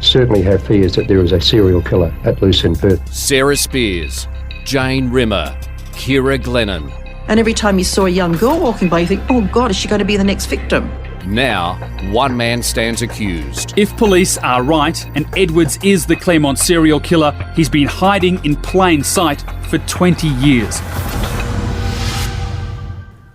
certainly have fears that there is a serial killer at loose in Perth. Sarah Spears, Jane Rimmer, Ciara Glennon. And every time you saw a young girl walking by, you think, oh God, is she going to be the next victim? Now, one man stands accused. If police are right and Edwards is the Claremont serial killer, he's been hiding in plain sight for 20 years.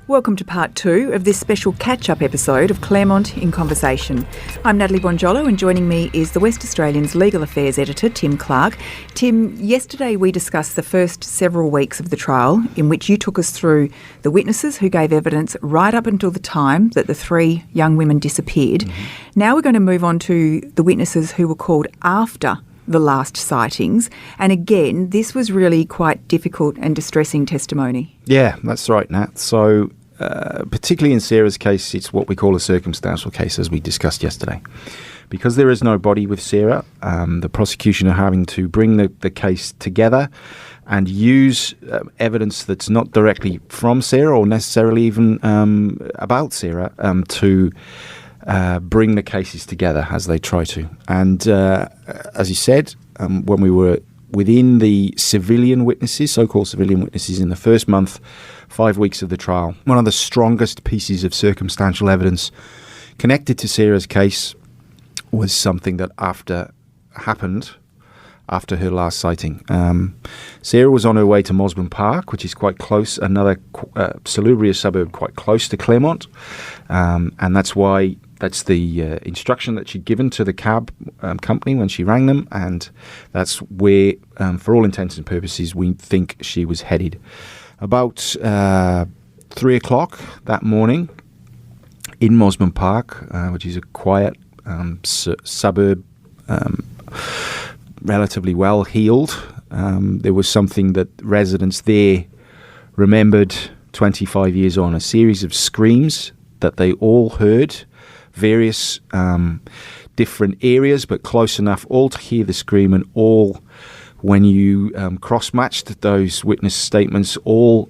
Welcome to part 2 of this special catch-up episode of Claremont in Conversation. I'm Natalie Bongiolo, and joining me is the West Australian's Legal Affairs Editor, Tim Clark. Tim, yesterday we discussed the first several weeks of the trial, in which you took us through the witnesses who gave evidence right up until the time that the 3 young women disappeared. Mm-hmm. Now we're going to move on to the witnesses who were called after the last sightings. And again, this was really quite difficult and distressing testimony. Yeah, that's right, Nat. So particularly in Sarah's case, it's what we call a circumstantial case, as we discussed yesterday. Because there is no body with Sarah, the prosecution are having to bring the case together and use evidence that's not directly from Sarah or necessarily even about Sarah to bring the cases together as they try to. And as you said, when we were within the civilian witnesses, so-called civilian witnesses, in the first month, 5 weeks of the trial, one of the strongest pieces of circumstantial evidence connected to Sarah's case was something that happened after her last sighting. Sarah was on her way to Mosman Park, which is quite close, another salubrious suburb quite close to Claremont, and that's the instruction that she'd given to the cab company when she rang them, and that's where, for all intents and purposes, we think she was headed. About 3 o'clock that morning in Mosman Park, which is a quiet suburb, relatively well heeled, there was something that residents there remembered 25 years on, a series of screams that they all heard, various different areas, but close enough all to hear the scream, and all, when you cross-matched those witness statements, all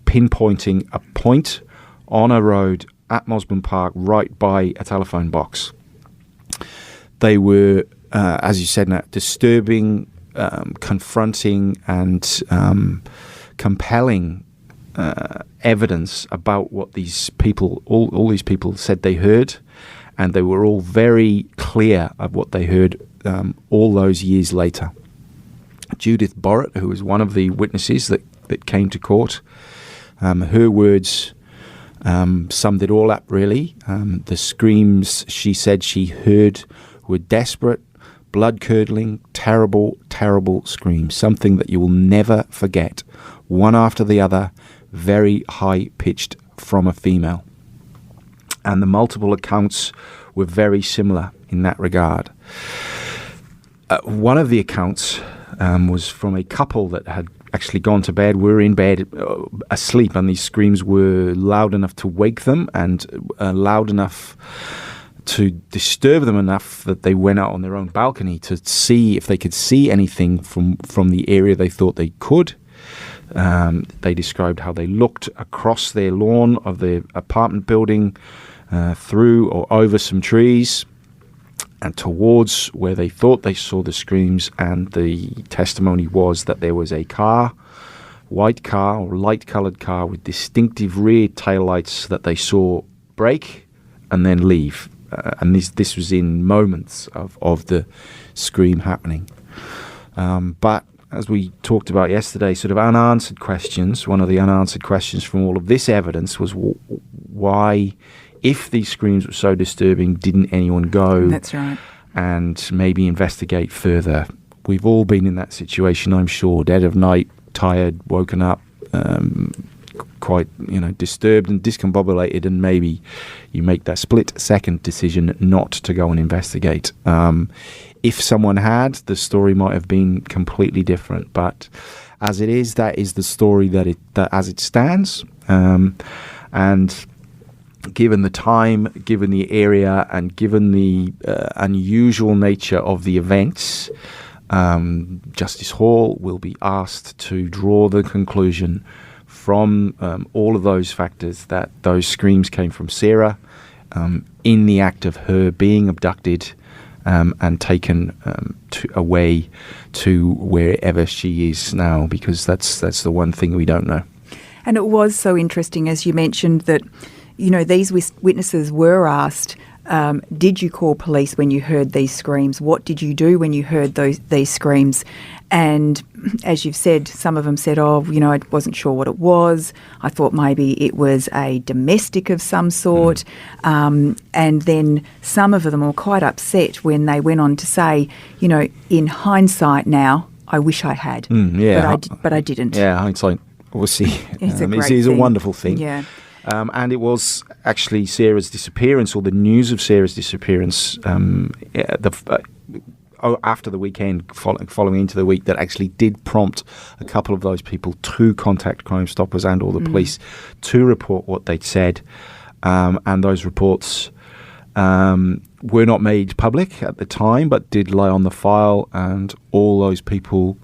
pinpointing a point on a road at Mosman Park right by a telephone box. They were, as you said, disturbing, confronting and compelling evidence about what these people, all these people said they heard, and they were all very clear of what they heard all those years later. Judith Borrett, who was one of the witnesses that came to court, her words summed it all up, really. The screams she said she heard were desperate, blood-curdling, terrible, terrible screams, something that you will never forget, one after the other, very high-pitched from a female. And the multiple accounts were very similar in that regard. One of the accounts was from a couple that had actually gone to bed, were in bed asleep, and these screams were loud enough to wake them and loud enough to disturb them enough that they went out on their own balcony to see if they could see anything from the area they thought they could. They described how they looked across their lawn of their apartment building, through or over some trees, and towards where they thought they saw the screams. And the testimony was that there was a car, white car or light-coloured car with distinctive rear taillights that they saw break and then leave. And this was in moments of the scream happening. But as we talked about yesterday, sort of unanswered questions, one of the unanswered questions from all of this evidence was why, if these screams were so disturbing, didn't anyone go That's right. and maybe investigate further? We've all been in that situation, I'm sure, dead of night, tired, woken up, quite disturbed and discombobulated, and maybe you make that split-second decision not to go and investigate. If someone had, the story might have been completely different. But as it is, that is the story that as it stands. And given the time, given the area, and given the unusual nature of the events, Justice Hall will be asked to draw the conclusion from all of those factors that those screams came from Sarah in the act of her being abducted and taken away to wherever she is now, because that's the one thing we don't know. And it was so interesting, as you mentioned, that, you know, these witnesses were asked, did you call police when you heard these screams? What did you do when you heard these screams? And as you've said, some of them said, oh, you know, I wasn't sure what it was. I thought maybe it was a domestic of some sort. And then some of them were quite upset when they went on to say, you know, in hindsight now, I wish I had. But I didn't. Yeah, hindsight, obviously, It's a wonderful thing. Yeah. And it was actually Ciara's disappearance, or the news of Ciara's disappearance, after the weekend, following into the week, that actually did prompt a couple of those people to contact Crime Stoppers and all the police to report what they'd said. And those reports were not made public at the time, but did lie on the file, and all those people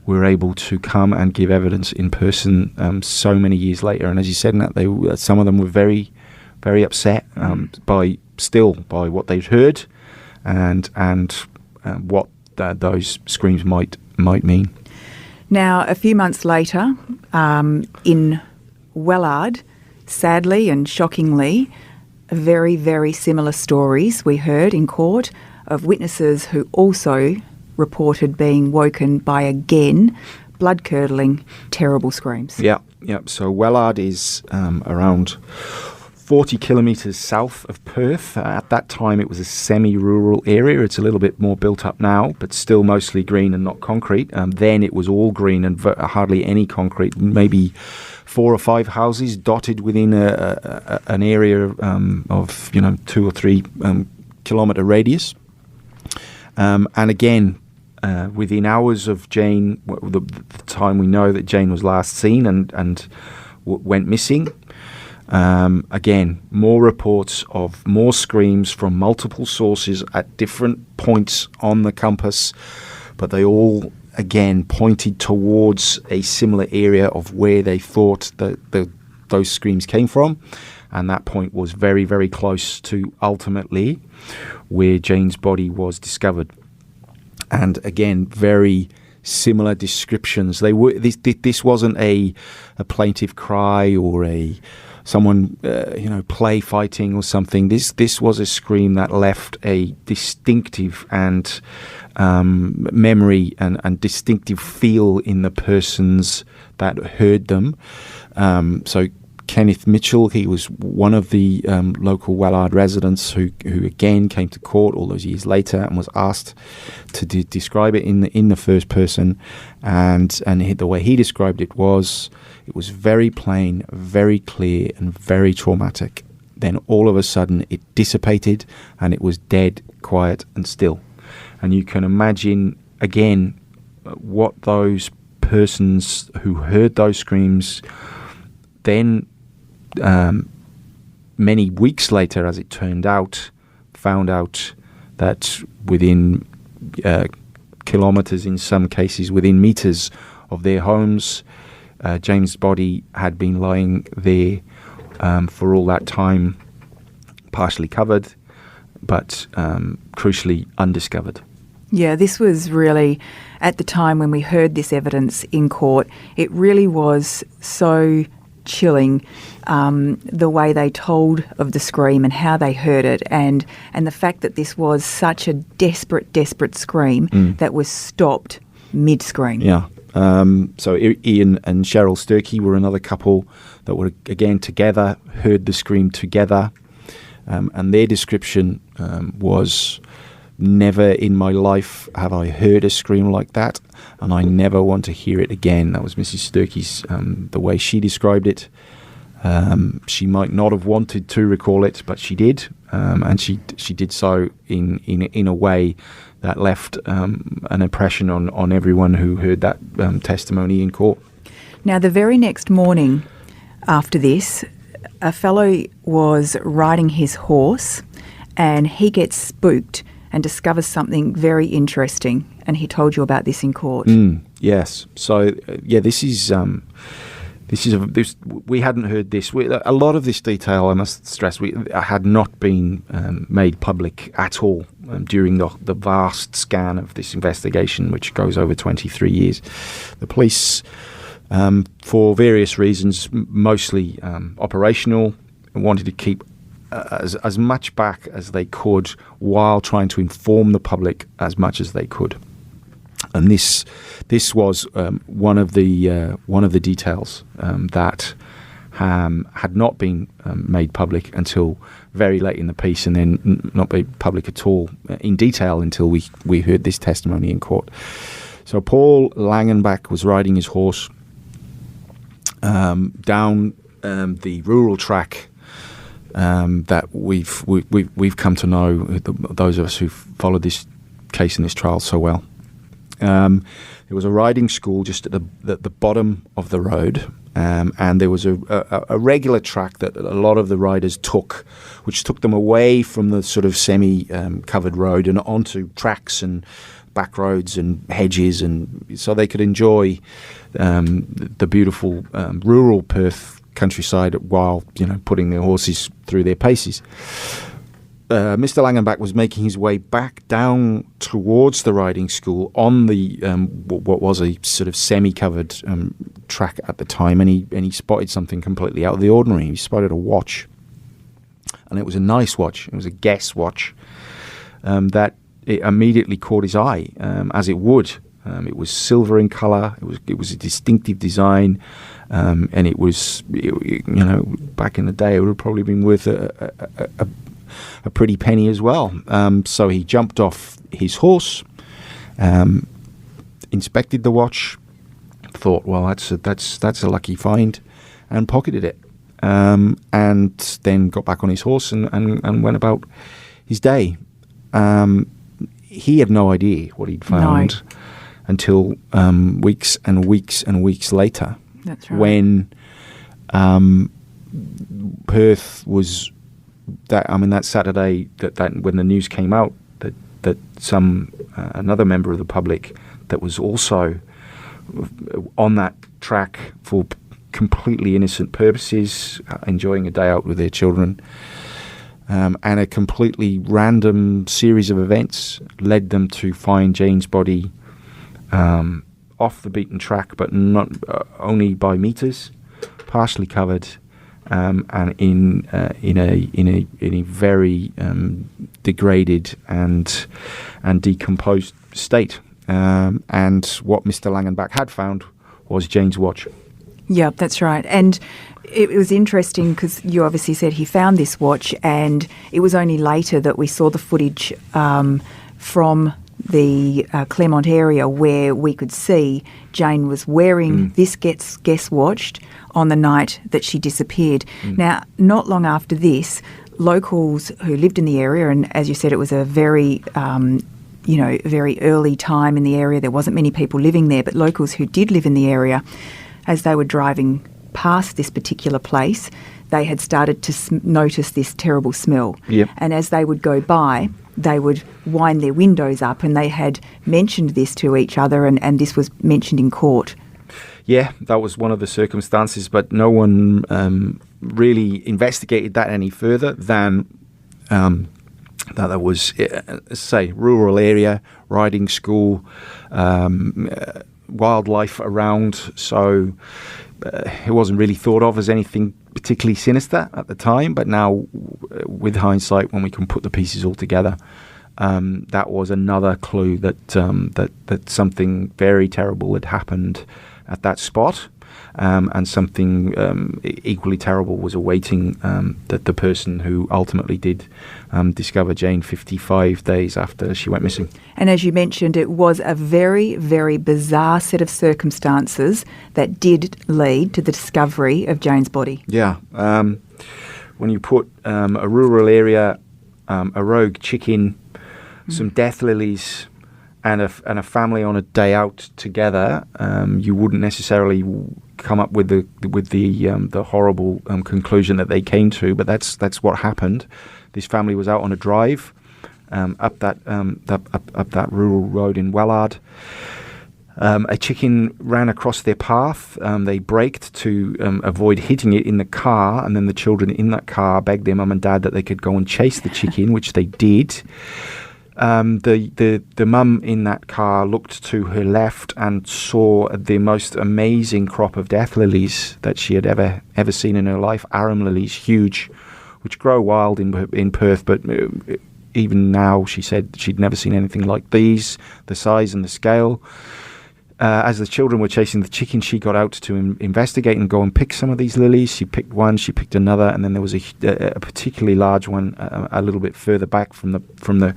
were able to come and give evidence in person so many years later. And as you said, Nat, some of them were very, very upset by what they'd heard and what those screams might mean. Now, a few months later, in Wellard, sadly and shockingly, very, very similar stories we heard in court of witnesses who also reported being woken by, again, blood-curdling, terrible screams. Yeah. So Wellard is around 40 kilometres south of Perth. At that time, it was a semi-rural area. It's a little bit more built up now, but still mostly green and not concrete. Then it was all green and hardly any concrete, maybe 4 or 5 houses dotted within an area of 2 or 3 kilometre radius. And again, within hours of Jane, the time we know that Jane was last seen and went missing, again, more reports of more screams from multiple sources at different points on the compass, but they all, again, pointed towards a similar area of where they thought that those screams came from. And that point was very, very close to ultimately where Jane's body was discovered. And again, very similar descriptions. They were this wasn't a plaintive cry or someone play fighting or something. This was a scream that left a distinctive and memory and distinctive feel in the persons that heard them. So Kenneth Mitchell, he was one of the local Wellard residents who again came to court all those years later and was asked to describe it in the first person, and the way he described it was very plain, very clear, and very traumatic. Then all of a sudden it dissipated and it was dead, quiet, and still. And you can imagine again what those persons who heard those screams then, many weeks later, as it turned out, found out that within kilometres, in some cases within metres of their homes, Jane's body had been lying there for all that time, partially covered, but crucially undiscovered. Yeah, this was really, at the time when we heard this evidence in court, it really was so chilling, the way they told of the scream and how they heard it, and the fact that this was such a desperate scream that was stopped mid-scream. Yeah. So Ian and Cheryl Sturkey were another couple that were again together, heard the scream together, and their description was, never in my life have I heard a scream like that, and I never want to hear it again. That was Mrs. Sturkey's, the way she described it. She might not have wanted to recall it, but she did, and she did so in a way that left an impression on everyone who heard that testimony in court. Now, the very next morning after this, a fellow was riding his horse and he gets spooked and discovers something very interesting, and he told you about this in court. Yes. So, we hadn't heard this. A lot of this detail, I must stress, had not been made public at all during the vast scan of this investigation, which goes over 23 years. The police, for various reasons, mostly operational, wanted to keep as much back as they could while trying to inform the public as much as they could. And this was one of the details that had not been made public until very late in the piece, and then not made public at all in detail until we heard this testimony in court. So Paul Langenbach was riding his horse down the rural track that we've come to know, those of us who've followed this case and this trial so well. There was a riding school just at the bottom of the road, and there was a regular track that a lot of the riders took, which took them away from the sort of semi-covered road and onto tracks and back roads and hedges, and so they could enjoy the beautiful rural Perth countryside while putting their horses through their paces. Mr. Langenbach was making his way back down towards the riding school on the what was a sort of semi-covered track at the time, and he spotted something completely out of the ordinary. He spotted a watch, and it was a nice watch. It was a Guess watch that it immediately caught his eye, as it would. It was silver in colour. It was a distinctive design, and it was back in the day it would have probably been worth a pretty penny as well. So he jumped off his horse, inspected the watch, thought, well, that's a lucky find, and pocketed it, and then got back on his horse and went about his day. He had no idea what he'd found until weeks and weeks and weeks later. That's right. When Perth was that Saturday that when the news came out that some another member of the public that was also on that track for completely innocent purposes, enjoying a day out with their children, and a completely random series of events led them to find Jane's body off the beaten track, but not only by meters, partially covered, and in a very degraded and decomposed state. And what Mr. Langenbach had found was Jane's watch. Yeah, that's right. And it was interesting because you obviously said he found this watch, and it was only later that we saw the footage from the Claremont area where we could see Jane was wearing this Guess watch on the night that she disappeared. Now, not long after this, locals who lived in the area, and as you said, it was a very very early time in the area. There wasn't many people living there, but locals who did live in the area, as they were driving past this particular place, they had started to notice this terrible smell. Yep. And as they would go by, they would wind their windows up, and they had mentioned this to each other, and this was mentioned in court. Yeah, that was one of the circumstances, but no one really investigated that any further than that there was, say, rural area, riding school, wildlife around, so it wasn't really thought of as anything particularly sinister at the time, but now with hindsight, when we can put the pieces all together, that was another clue that something very terrible had happened at that spot, and something equally terrible was awaiting the person who ultimately did discover Jane 55 days after she went missing. And as you mentioned, it was a very, very bizarre set of circumstances that did lead to the discovery of Jane's body. Yeah. When you put a rural area, a rogue chicken, some death lilies, and a family on a day out together, you wouldn't necessarily come up with the horrible conclusion that they came to, but that's what happened. This family was out on a drive up that rural road in Wellard. A chicken ran across their path. They braked to avoid hitting it in the car, and then the children in that car begged their mum and dad that they could go and chase the chicken, which they did. The mum in that car looked to her left and saw the most amazing crop of death lilies that she had ever seen in her life. Arum lilies, huge, which grow wild in Perth, but even now she said she'd never seen anything like these, the size and the scale. As the children were chasing the chicken, she got out to investigate and go and pick some of these lilies. She picked one, she picked another, and then there was a particularly large one a little bit further back from the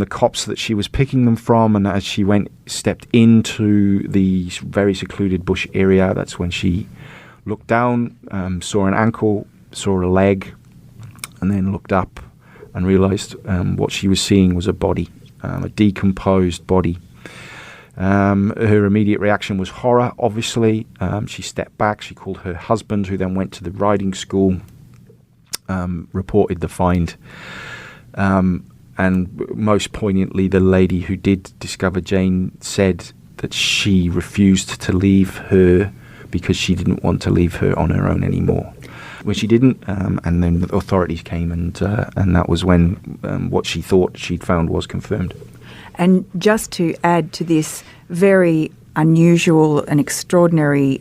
copse that she was picking them from. And as she stepped into the very secluded bush area, that's when she looked down, saw an ankle, saw a leg, and then looked up and realised what she was seeing was a body, a decomposed body. Her immediate reaction was horror, obviously. She stepped back, she called her husband, who then went to the riding school, reported the find. And most poignantly, the lady who did discover Jane said that she refused to leave her because she didn't want to leave her on her own anymore. Well, she didn't, and then the authorities came, and that was when what she thought she'd found was confirmed. And just to add to this very unusual and extraordinary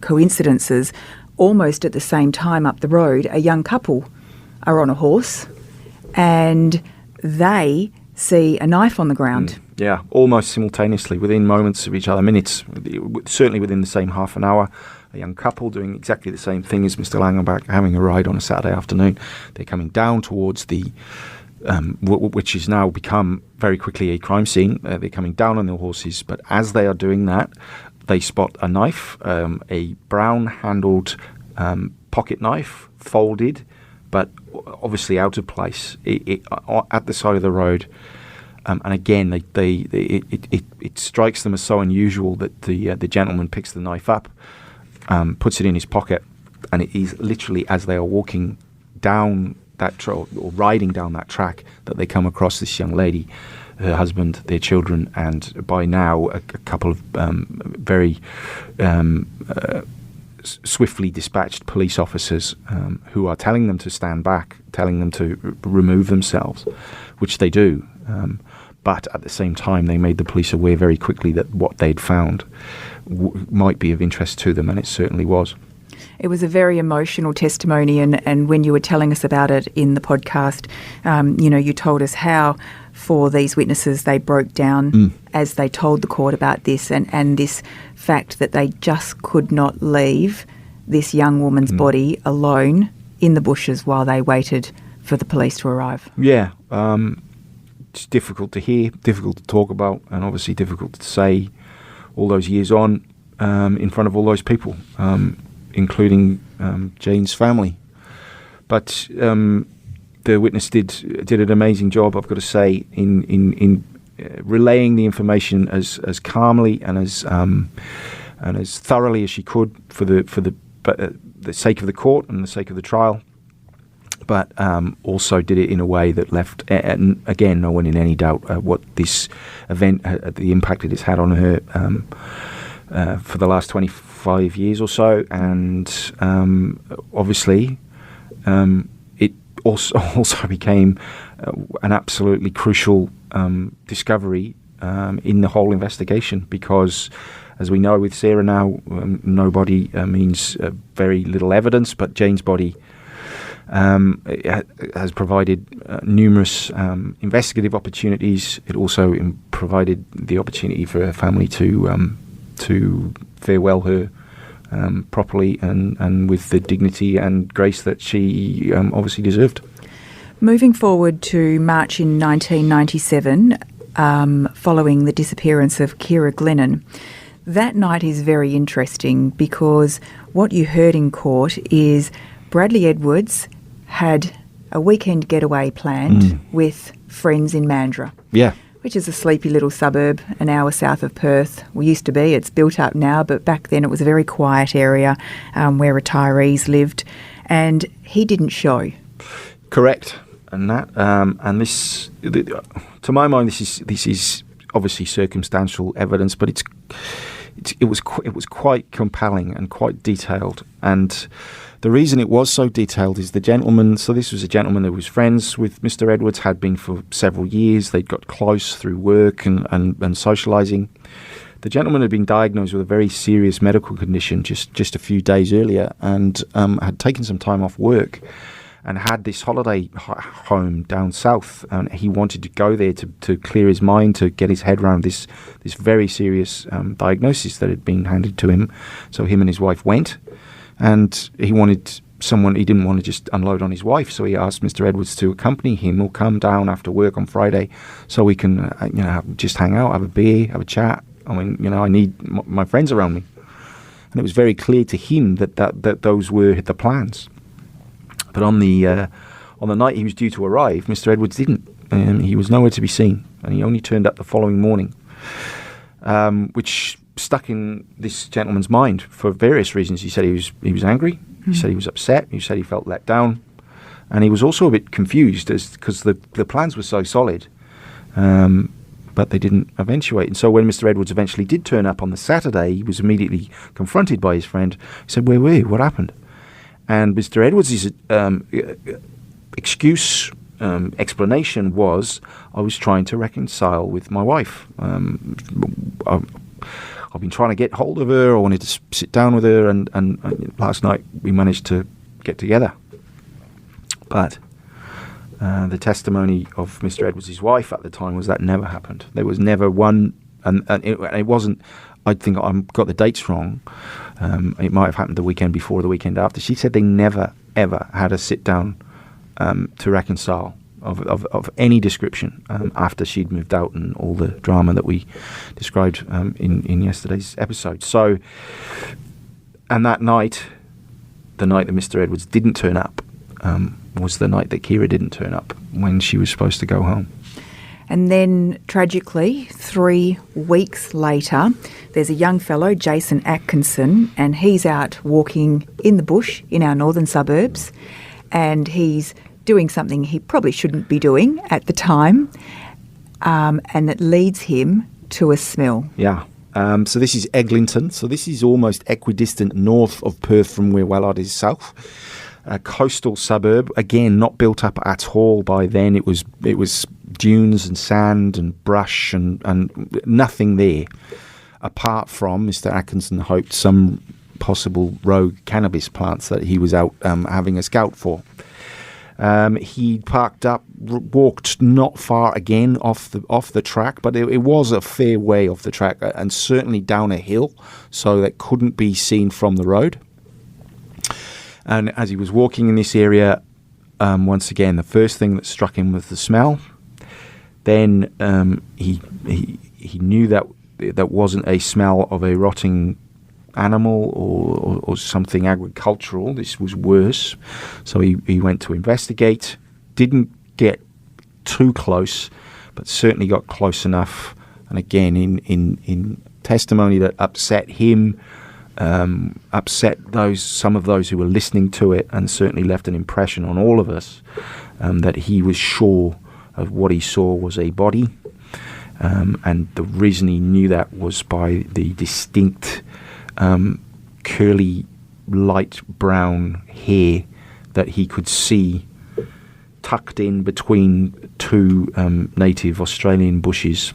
coincidences, almost at the same time up the road, a young couple are on a horse and they see a knife on the ground. Yeah, almost simultaneously, within moments of each other, minutes, certainly within the same half an hour. A young couple doing exactly the same thing as Mr. Langenbach, having a ride on a Saturday afternoon. They're coming down towards the which has now become very quickly a crime scene. They're coming down on their horses, but as they are doing that, they spot a knife, a brown-handled pocket knife, folded, but obviously out of place, at the side of the road. And again, it strikes them as so unusual that the gentleman picks the knife up, puts it in his pocket, and it is literally as they are walking down that or riding down that track that they come across this young lady, her husband, their children, and by now a couple of very swiftly dispatched police officers who are telling them to stand back, telling them to remove themselves, which they do. But at the same time, they made the police aware very quickly that what they'd found might be of interest to them, and it certainly was. It was a very emotional testimony, and when you were telling us about it in the podcast, you told us how for these witnesses they broke down as they told the court about this and this fact that they just could not leave this young woman's body alone in the bushes while they waited for the police to arrive. Yeah, it's difficult to hear, difficult to talk about, and obviously difficult to say all those years on in front of all those people. Including Jane's family. But the witness did an amazing job, I've got to say, in relaying the information as calmly and as thoroughly as she could for the sake of the court and the sake of the trial. But also did it in a way that left, again, no one in any doubt what this event, the impact it has had on her for the last 25 years or so, and obviously it also became an absolutely crucial discovery in the whole investigation, because as we know with Ciara now, no body means very little evidence, but Jane's body has provided numerous investigative opportunities. It also provided the opportunity for her family to farewell her properly and with the dignity and grace that she obviously deserved. Moving forward to March in 1997, following the disappearance of Ciara Glennon, that night is very interesting because what you heard in court is Bradley Edwards had a weekend getaway planned with friends in Mandurah. Yeah. Which is a sleepy little suburb an hour south of Perth. Well, used to be. It's built up now, but back then it was a very quiet area where retirees lived, and he didn't show. Correct. And that, and this, to my mind, this is obviously circumstantial evidence, but it was quite compelling and quite detailed. And the reason it was so detailed is the gentleman. So this was a gentleman who was friends with Mr. Edwards, had been for several years. They'd got close through work and socialising. The gentleman had been diagnosed with a very serious medical condition just a few days earlier, and had taken some time off work and had this holiday home down south, and he wanted to go there to clear his mind, to get his head around this very serious diagnosis that had been handed to him. So him and his wife went, and he wanted someone. He didn't want to just unload on his wife, so he asked Mr. Edwards to accompany him or come down after work on Friday, so we can just hang out, have a beer, have a chat. I mean, I need my friends around me, and it was very clear to him that those were the plans. But on the night he was due to arrive, Mr. Edwards didn't. He was nowhere to be seen, and he only turned up the following morning, which stuck in this gentleman's mind for various reasons. He said he was angry. He said he was upset. He said he felt let down, and he was also a bit confused because the plans were so solid, but they didn't eventuate. And so when Mr. Edwards eventually did turn up on the Saturday, he was immediately confronted by his friend. He said, "Where were you? What happened?" And Mr. Edwards' explanation was, "I was trying to reconcile with my wife. I've been trying to get hold of her. I wanted to sit down with her, and last night we managed to get together." But the testimony of Mr. Edwards' wife at the time was that never happened. There was never one, and it wasn't. I think I've got the dates wrong. It might have happened the weekend before, the weekend after. She said they never, ever had a sit-down to reconcile of any description after she'd moved out and all the drama that we described in yesterday's episode. So, and that night, the night that Mr. Edwards didn't turn up, was the night that Ciara didn't turn up when she was supposed to go home. And then, tragically, 3 weeks later, there's a young fellow, Jason Atkinson, and he's out walking in the bush in our northern suburbs, and he's doing something he probably shouldn't be doing at the time, and it leads him to a smell. Yeah. So this is Eglinton. So this is almost equidistant north of Perth from where Wellard is south. A coastal suburb, again, not built up at all by then. It was dunes and sand and brush and nothing there, apart from Mr. Atkinson hoped some possible rogue cannabis plants that he was out having a scout for. He parked up, walked not far again off the track, but it was a fair way off the track and certainly down a hill, so that couldn't be seen from the road. And as he was walking in this area, once again, the first thing that struck him was the smell. Then he knew that wasn't a smell of a rotting animal or something agricultural. This was worse. So he went to investigate. Didn't get too close, but certainly got close enough. And again, in testimony that upset him, upset some of those who were listening to it, and certainly left an impression on all of us, that he was sure of what he saw was a body, and the reason he knew that was by the distinct curly light brown hair that he could see tucked in between 2 native Australian bushes,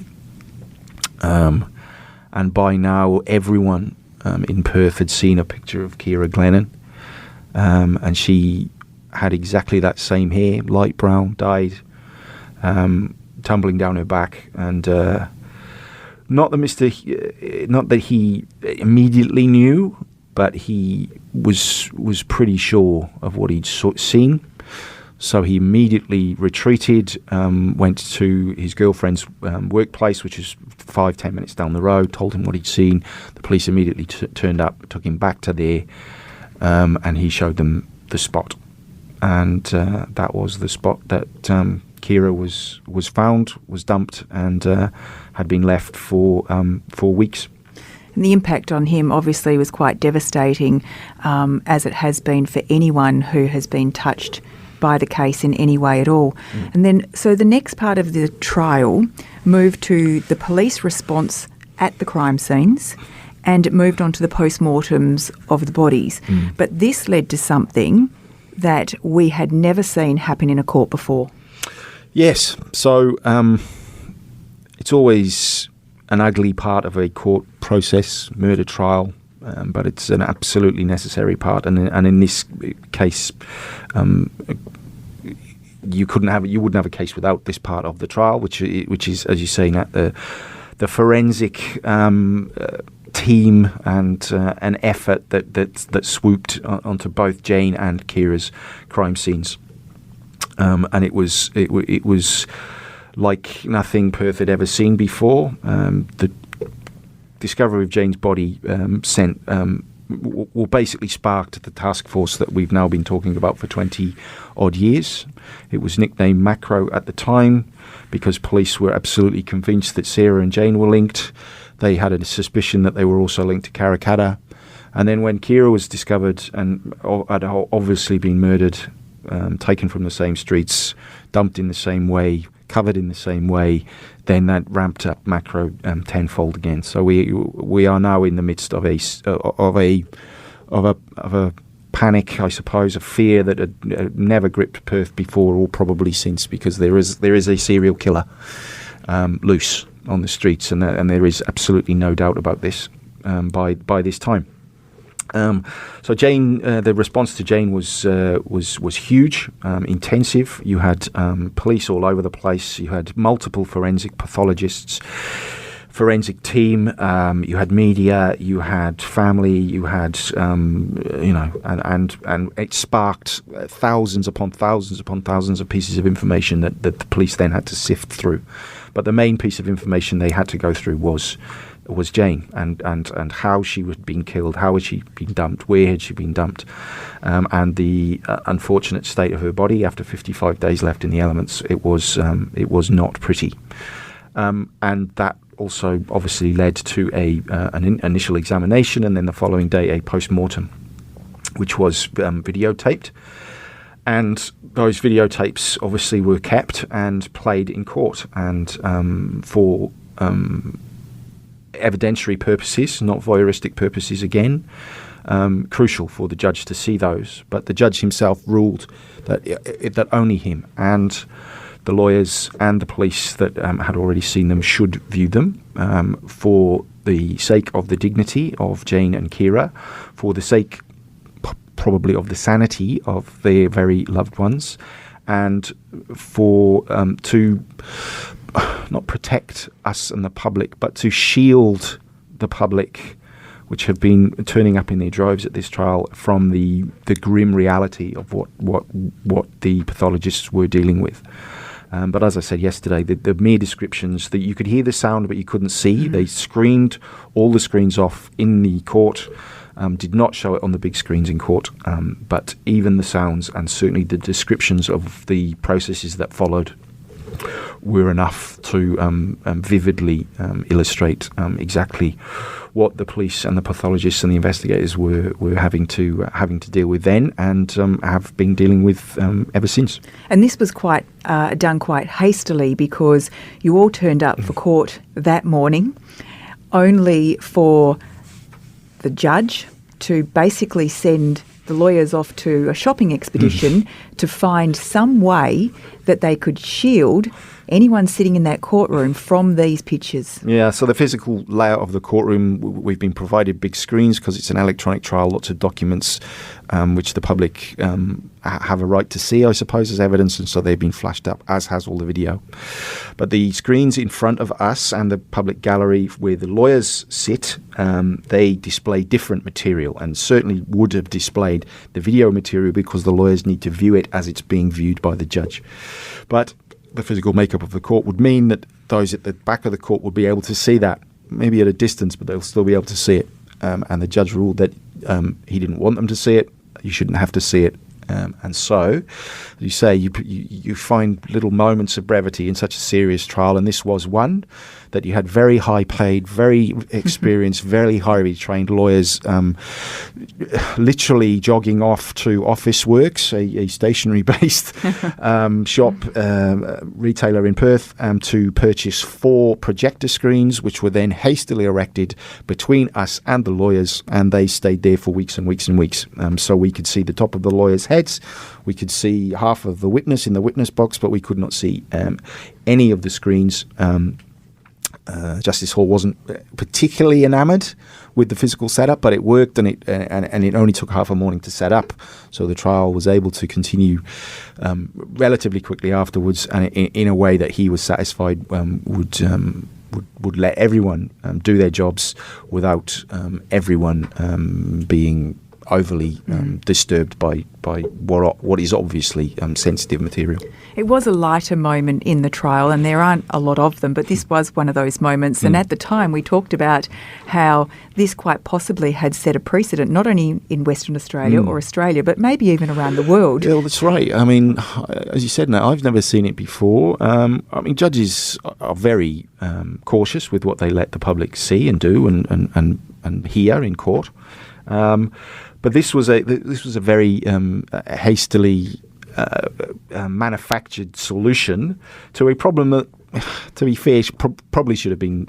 and by now everyone in Perth had seen a picture of Ciara Glennon, and she had exactly that same hair, light brown, dyed, tumbling down her back, and not that he immediately knew, but he was pretty sure of what he'd seen. So he immediately retreated, went to his girlfriend's workplace, which is 5-10 minutes down the road, told him what he'd seen. The police immediately turned up, took him back to there, and he showed them the spot. And that was the spot that Ciara was found, was dumped, and had been left for 4 weeks. And the impact on him obviously was quite devastating, as it has been for anyone who has been touched by the case in any way at all. And then, so the next part of the trial moved to the police response at the crime scenes and it moved on to the post-mortems of the bodies. But this led to something that we had never seen happen in a court before. Yes. So it's always an ugly part of a court process, murder trial, but it's an absolutely necessary part. And in this case, you wouldn't have a case without this part of the trial, which is, as you say, Nat, the forensic team and an effort that swooped onto both Jane and Ciara's crime scenes, and it was like nothing Perth had ever seen before. The discovery of Jane's body basically sparked the task force that we've now been talking about for 20 odd years. It was nicknamed Macro at the time because police were absolutely convinced that Ciara and Jane were linked. They had a suspicion that they were also linked to Karakata. And then when Ciara was discovered and had obviously been murdered, taken from the same streets, dumped in the same way, covered in the same way, then that ramped up Macro tenfold again. So we are now in the midst of a panic, I suppose, a fear that had never gripped Perth before, or probably since, because there is a serial killer loose on the streets, and there is absolutely no doubt about this by this time. So Jane, the response to Jane was huge, intensive. You had police all over the place. You had multiple forensic pathologists, forensic team. You had media. You had family. You had and it sparked thousands upon thousands upon thousands of pieces of information that the police then had to sift through. But the main piece of information they had to go through was Jane and how she was being killed, how had she been dumped, where had she been dumped, and the unfortunate state of her body after 55 days left in the elements. It was not pretty, and that also obviously led to an initial examination, and then the following day a post-mortem, which was videotaped. And those videotapes obviously were kept and played in court, and for evidentiary purposes, not voyeuristic purposes again, crucial for the judge to see those. But the judge himself ruled that only him and the lawyers and the police that had already seen them should view them, for the sake of the dignity of Jane and Ciara, for the sake probably of the sanity of their very loved ones, and for to not protect us and the public, but to shield the public, which have been turning up in their droves at this trial, from the grim reality of what the pathologists were dealing with. But as I said yesterday, the mere descriptions, that you could hear the sound but you couldn't see. They screened all the screens off in the court, did not show it on the big screens in court, but even the sounds and certainly the descriptions of the processes that followed were enough to vividly illustrate exactly what the police and the pathologists and the investigators were having to deal with then, and have been dealing with ever since. And this was done quite hastily, because you all turned up for court that morning, only for the judge to basically send the lawyers off to a shopping expedition to find some way that they could shield anyone sitting in that courtroom from these pictures. Yeah, so the physical layout of the courtroom, we've been provided big screens because it's an electronic trial, lots of documents which the public have a right to see, I suppose, as evidence, and so they've been flashed up, as has all the video. But the screens in front of us and the public gallery where the lawyers sit, they display different material, and certainly would have displayed the video material because the lawyers need to view it as it's being viewed by the judge. But the physical makeup of the court would mean that those at the back of the court would be able to see that, maybe at a distance, but they'll still be able to see it. And the judge ruled that he didn't want them to see it. You shouldn't have to see it. And so, as you say, you find little moments of brevity in such a serious trial, and this was one that you had very high-paid, very experienced, very highly trained lawyers literally jogging off to Officeworks, a stationery-based shop retailer in Perth, to purchase 4 projector screens, which were then hastily erected between us and the lawyers, and they stayed there for weeks and weeks and weeks. So we could see the top of the lawyers' heads, we could see half of the witness in the witness box, but we could not see any of the screens. Justice Hall wasn't particularly enamoured with the physical setup, but it worked, and it only took half a morning to set up. So the trial was able to continue relatively quickly afterwards, and in a way that he was satisfied would let everyone do their jobs without everyone being overly disturbed by what is obviously sensitive material. It was a lighter moment in the trial, and there aren't a lot of them, but this was one of those moments. And at the time we talked about how this quite possibly had set a precedent, not only in Western Australia or Australia, but maybe even around the world. Yeah, well, that's right. I mean, as you said, now I've never seen it before. I mean, judges are very cautious with what they let the public see and do and hear in court. But this was a very hastily manufactured solution to a problem that, to be fair, probably should have been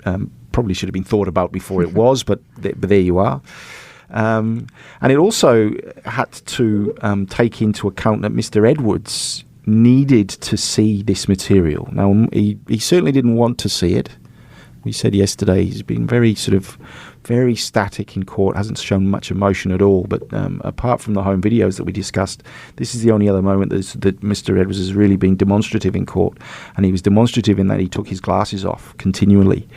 thought about before it was. But there you are. And it also had to take into account that Mr. Edwards needed to see this material. Now, he certainly didn't want to see it. We said yesterday he's been very static in court, hasn't shown much emotion at all. But apart from the home videos that we discussed, this is the only other moment that Mr. Edwards has really been demonstrative in court. And he was demonstrative in that he took his glasses off continually,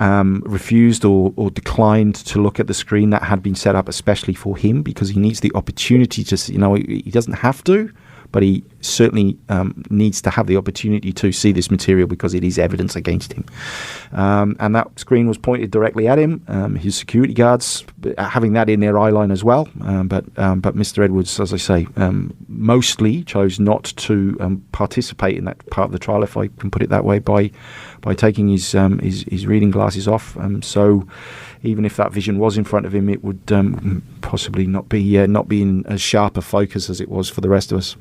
refused or declined to look at the screen that had been set up especially for him, because he needs the opportunity to see, he doesn't have to, but he certainly needs to have the opportunity to see this material because it is evidence against him. And that screen was pointed directly at him. His security guards having that in their eye line as well. But Mr. Edwards, as I say, mostly chose not to participate in that part of the trial, if I can put it that way, by taking his reading glasses off. So even if that vision was in front of him, it would possibly not be in as sharp a focus as it was for the rest of us.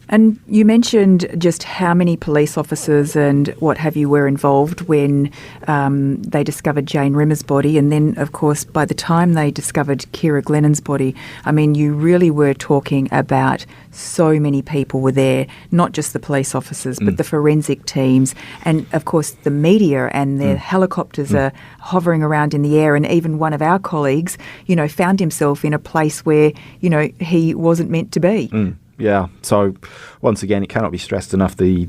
And you mentioned just how many police officers and what have you were involved when they discovered Jane Rimmer's body, and then, of course, by the time they discovered Ciara Glennon's body, I mean, you really were talking about so many people were there, not just the police officers, but the forensic teams, and, of course, the media and their helicopters are hovering around in the air, and even one of our colleagues, found himself in a place where, he wasn't meant to be. Yeah. So once again, it cannot be stressed enough the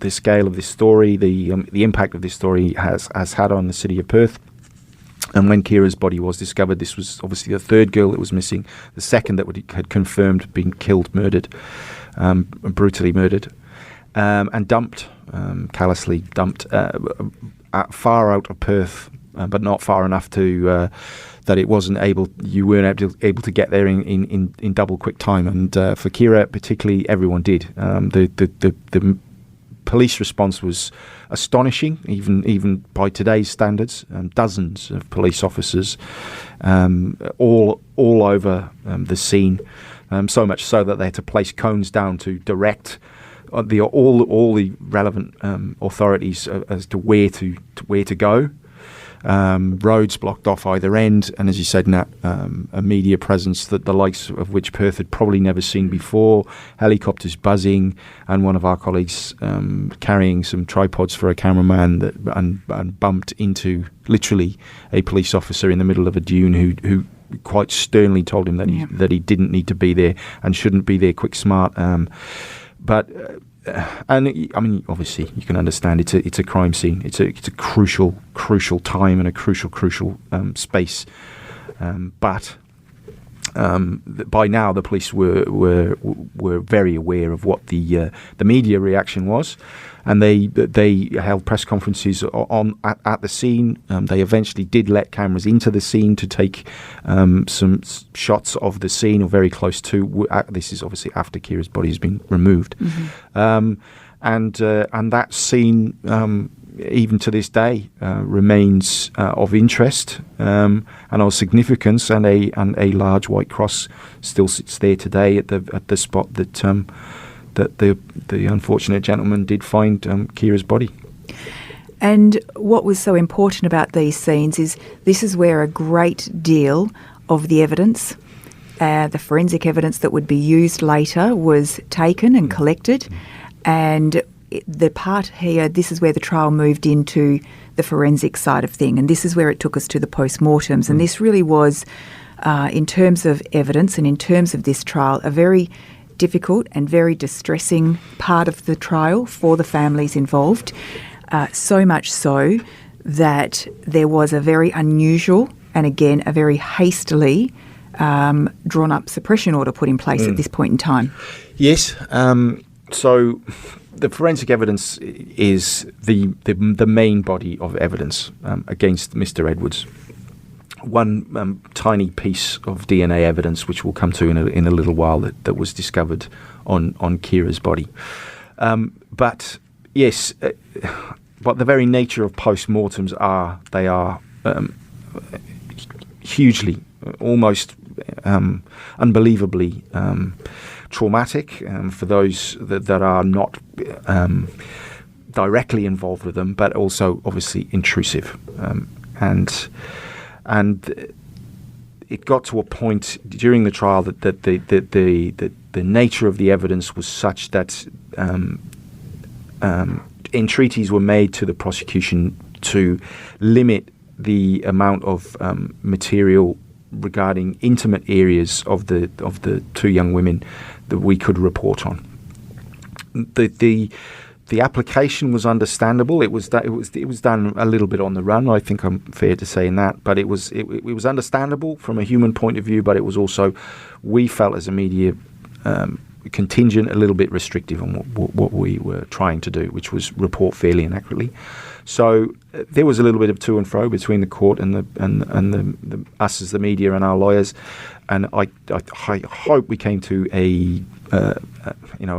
scale of this story, the impact of this story has had on the city of Perth. And when Ciara's body was discovered, this was obviously the third girl that was missing, the second that had confirmed being killed, murdered, brutally murdered, and dumped, callously dumped, far out of Perth, but not far enough to that you weren't able to get there in double quick time. And for Ciara particularly, everyone did. The police response was astonishing, even by today's standards. Dozens of police officers, all over the scene. So much so that they had to place cones down to direct all the relevant authorities as to where to go. Roads blocked off either end, and as you said, Nat, a media presence that the likes of which Perth had probably never seen before, helicopters buzzing, and one of our colleagues carrying some tripods for a cameraman and bumped into literally a police officer in the middle of a dune who quite sternly told him that he didn't need to be there and shouldn't be there, quick smart. And I mean, obviously, you can understand it's a crime scene. It's a crucial time and a crucial space. But by now the police were very aware of what the media reaction was, and they held press conferences at the scene. They eventually did let cameras into the scene to take some shots of the scene, or very close to. This is obviously after Ciara's body has been removed, and that scene, even to this day, remains of interest and of significance, and a large white cross still sits there today at the spot that the unfortunate gentleman did find Ciara's body. And what was so important about these scenes is this is where a great deal of the evidence, the forensic evidence that would be used later, was taken and collected. And the part here, this is where the trial moved into the forensic side of thing, and this is where it took us to the post-mortems. And this really was, in terms of evidence and in terms of this trial, a very difficult and very distressing part of the trial for the families involved, so much so that there was a very unusual and, again, a very hastily drawn-up suppression order put in place at this point in time. Yes. So the forensic evidence is the main body of evidence against Mr. Edwards. One tiny piece of DNA evidence, which we'll come to in a little while, that was discovered on Ciara's body. But yes, but the very nature of post-mortems are hugely, almost unbelievably traumatic for those that are not directly involved with them, but also obviously intrusive. And it got to a point during the trial that the nature of the evidence was such that entreaties were made to the prosecution to limit the amount of material regarding intimate areas of the two young women that we could report on. The application was understandable. It was done a little bit on the run. I think I'm fair to say in that, but it was understandable from a human point of view. But it was also, we felt as a media contingent, a little bit restrictive on what we were trying to do, which was report fairly and accurately. So there was a little bit of to and fro between the court and the us as the media and our lawyers, and I hope we came to a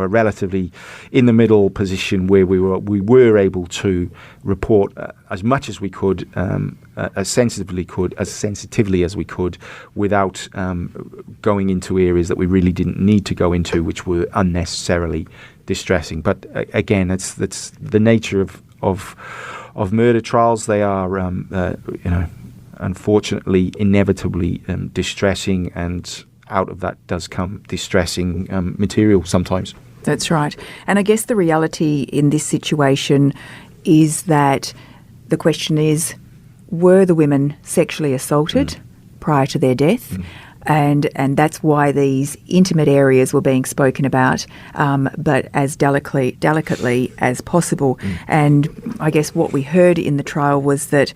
relatively in the middle position where we were able to report as much as we could, as sensitively as we could, without going into areas that we really didn't need to go into, which were unnecessarily distressing. But again, that's the nature of murder trials. They are unfortunately, inevitably distressing, and out of that does come distressing material sometimes. That's right. And I guess the reality in this situation is that the question is, were the women sexually assaulted prior to their death? And that's why these intimate areas were being spoken about, but as delicately as possible. And I guess what we heard in the trial was that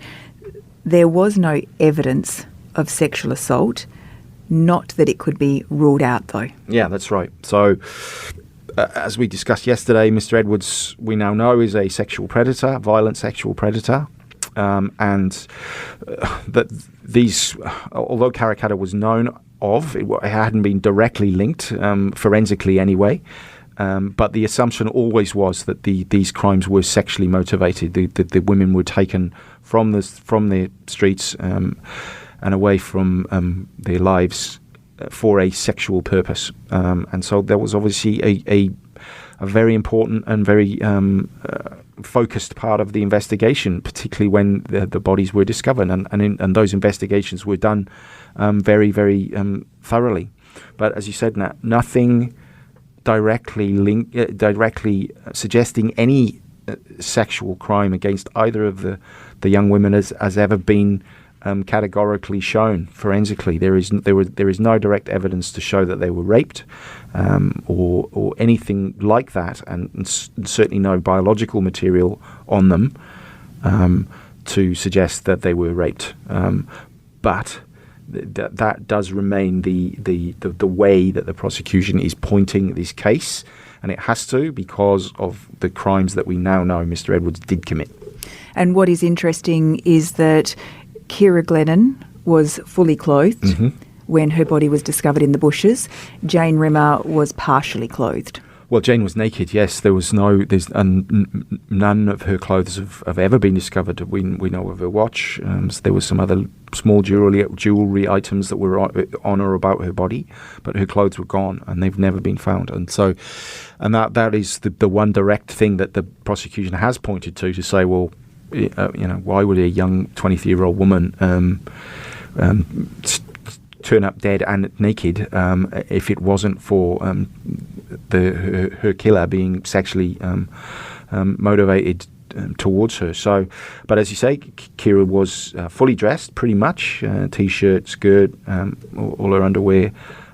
there was no evidence of sexual assault, not that it could be ruled out, though. Yeah, that's right. So, as we discussed yesterday, Mr. Edwards, we now know, is a sexual predator, violent sexual predator. And that these, although Karrakatta was known of, it hadn't been directly linked, forensically anyway. But the assumption always was that these crimes were sexually motivated. The women were taken from the streets and away from their lives for a sexual purpose. And so there was obviously a very important and very focused part of the investigation, particularly when the bodies were discovered, and those investigations were done very, very thoroughly. But as you said, nothing directly suggesting any sexual crime against either of the young women has ever been categorically shown forensically. There is no direct evidence to show that they were raped or anything like that, and certainly no biological material on them to suggest that they were raped. But that does remain the way that the prosecution is pointing this case, and it has to, because of the crimes that we now know Mr. Edwards did commit. And what is interesting is that Ciara Glennon was fully clothed when her body was discovered in the bushes. Jane Rimmer was partially clothed. Well, Jane was naked, yes. There's none of her clothes have ever been discovered. We know of her watch. So there was some other small jewellery items that were on or about her body, but her clothes were gone, and they've never been found. And that is the one direct thing that the prosecution has pointed to say, well, why would a young 23-year-old woman turn up dead and naked if it wasn't for her killer being sexually motivated towards her. So, but as you say, Ciara was fully dressed, pretty much, t-shirt, skirt, all her underwear,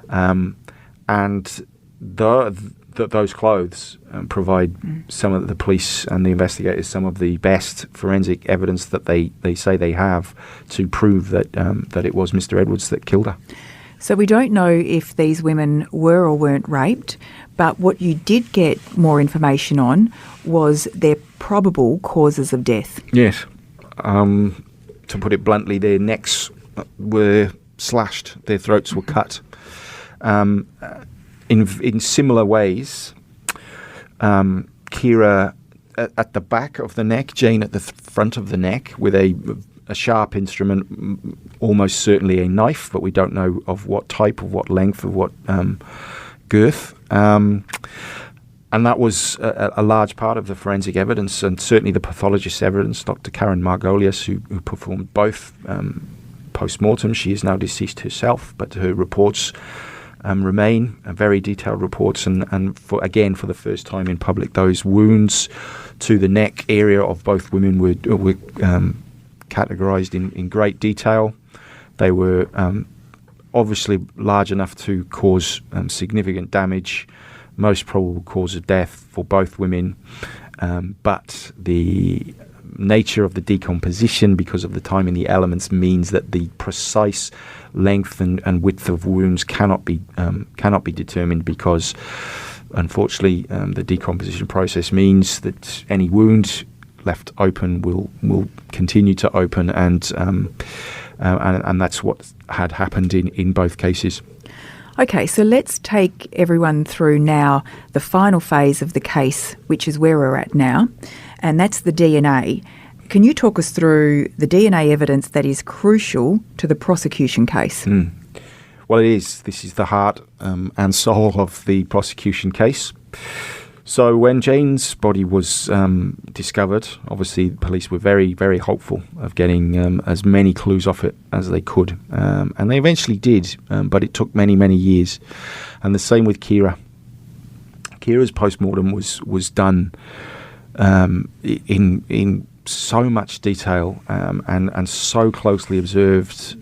and those clothes provide some of the police and the investigators some of the best forensic evidence that they say they have to prove that it was Mr. Edwards that killed her. So we don't know if these women were or weren't raped, but what you did get more information on was their probable causes of death. Yes. To put it bluntly, their necks were slashed, their throats were cut. In similar ways, Ciara at the back of the neck, Jane at the front of the neck with a sharp instrument, almost certainly a knife, but we don't know of what type, of what length, of what girth. And that was a large part of the forensic evidence, and certainly the pathologist's evidence. Dr. Karen Margolius, who performed both post-mortem, she is now deceased herself, but her reports remain very detailed reports, and for the first time in public, those wounds to the neck area of both women were categorized in great detail. They were obviously large enough to cause significant damage, most probable cause of death for both women, but the nature of the decomposition, because of the time in the elements, means that the precise length and width of wounds cannot be determined, because unfortunately the decomposition process means that any wound left open will continue to open, and that's what had happened in both cases. Okay, so let's take everyone through now the final phase of the case, which is where we're at now, and that's the DNA. Can you talk us through the DNA evidence that is crucial to the prosecution case? Well, it is. This is the heart and soul of the prosecution case. So when Jane's body was discovered, obviously the police were very, very hopeful of getting as many clues off it as they could. And they eventually did, but it took many, many years. And the same with Ciara. Ciara's post-mortem was done in so much detail and so closely observed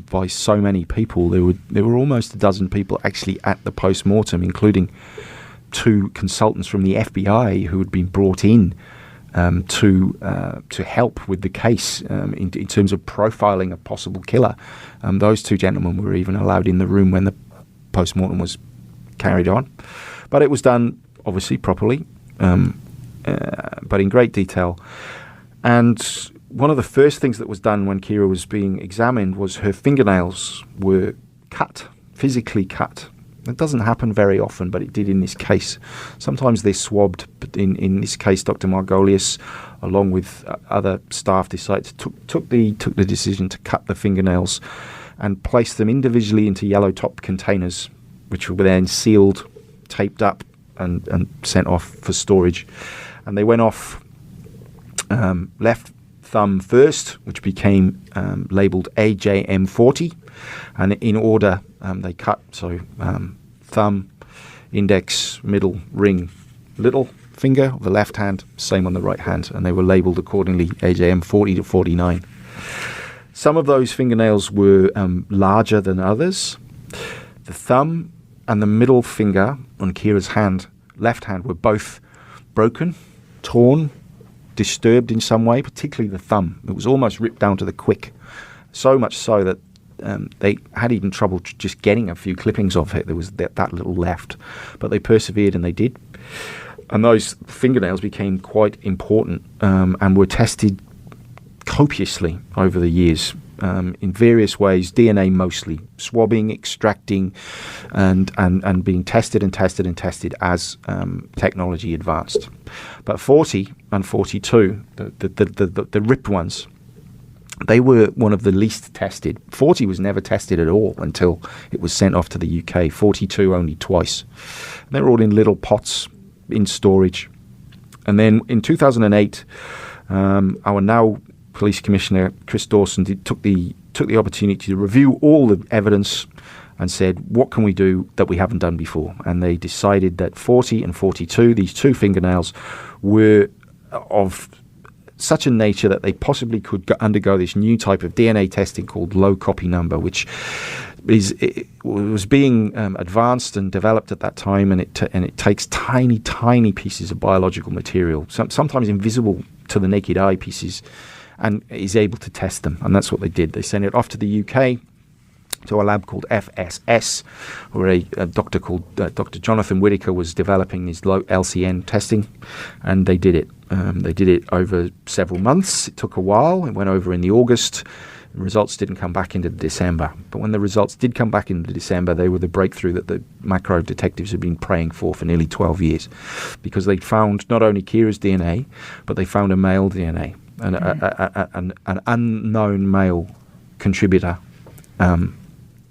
by so many people. There were almost a dozen people actually at the post-mortem, including 2 consultants from the FBI who had been brought in to help with the case in terms of profiling a possible killer. Those 2 gentlemen were even allowed in the room when the post-mortem was carried on. But it was done, obviously, properly, but in great detail. And one of the first things that was done when Ciara was being examined was her fingernails were cut, physically cut. It doesn't happen very often, but it did in this case. Sometimes they're swabbed, but in this case, Dr. Margolius, along with other staff, took the decision to cut the fingernails and place them individually into yellow-top containers, which were then sealed, taped up, and sent off for storage. And they went off left thumb first, which became labelled AJM40, and in order they cut, so thumb, index, middle, ring, little finger of the left hand, same on the right hand, and they were labelled accordingly AJM40 to 49. Some of those fingernails were larger than others. The thumb and the middle finger on Ciara's left hand, were both broken, torn, disturbed in some way, particularly the thumb. It was almost ripped down to the quick, so much so that they had even trouble just getting a few clippings of it. There was that little left, but they persevered and they did. And those fingernails became quite important and were tested copiously over the years in various ways, DNA mostly, swabbing, extracting, and being tested and tested and tested as technology advanced. But 40 and 42, the ripped ones, they were one of the least tested. 40 was never tested at all until it was sent off to the UK. 42 only twice. And they were all in little pots in storage. And then in 2008, our now Police Commissioner Chris Dawson took the opportunity to review all the evidence and said, what can we do that we haven't done before? And they decided that 40 and 42, these two fingernails, were of such a nature that they possibly could undergo this new type of DNA testing called low copy number, which was being advanced and developed at that time, and it takes tiny pieces of biological material, sometimes invisible to the naked eye pieces, and is able to test them. And that's what they did. They sent it off to the UK to a lab called FSS, where a doctor called Dr. Jonathan Whitaker was developing this low LCN testing, and they did it. They did it over several months. It took a while. It went over in the August. The results didn't come back into December. But when the results did come back into December, they were the breakthrough that the macro detectives had been praying for nearly 12 years, because they found not only Ciara's DNA, but they found a male DNA, an unknown male contributor.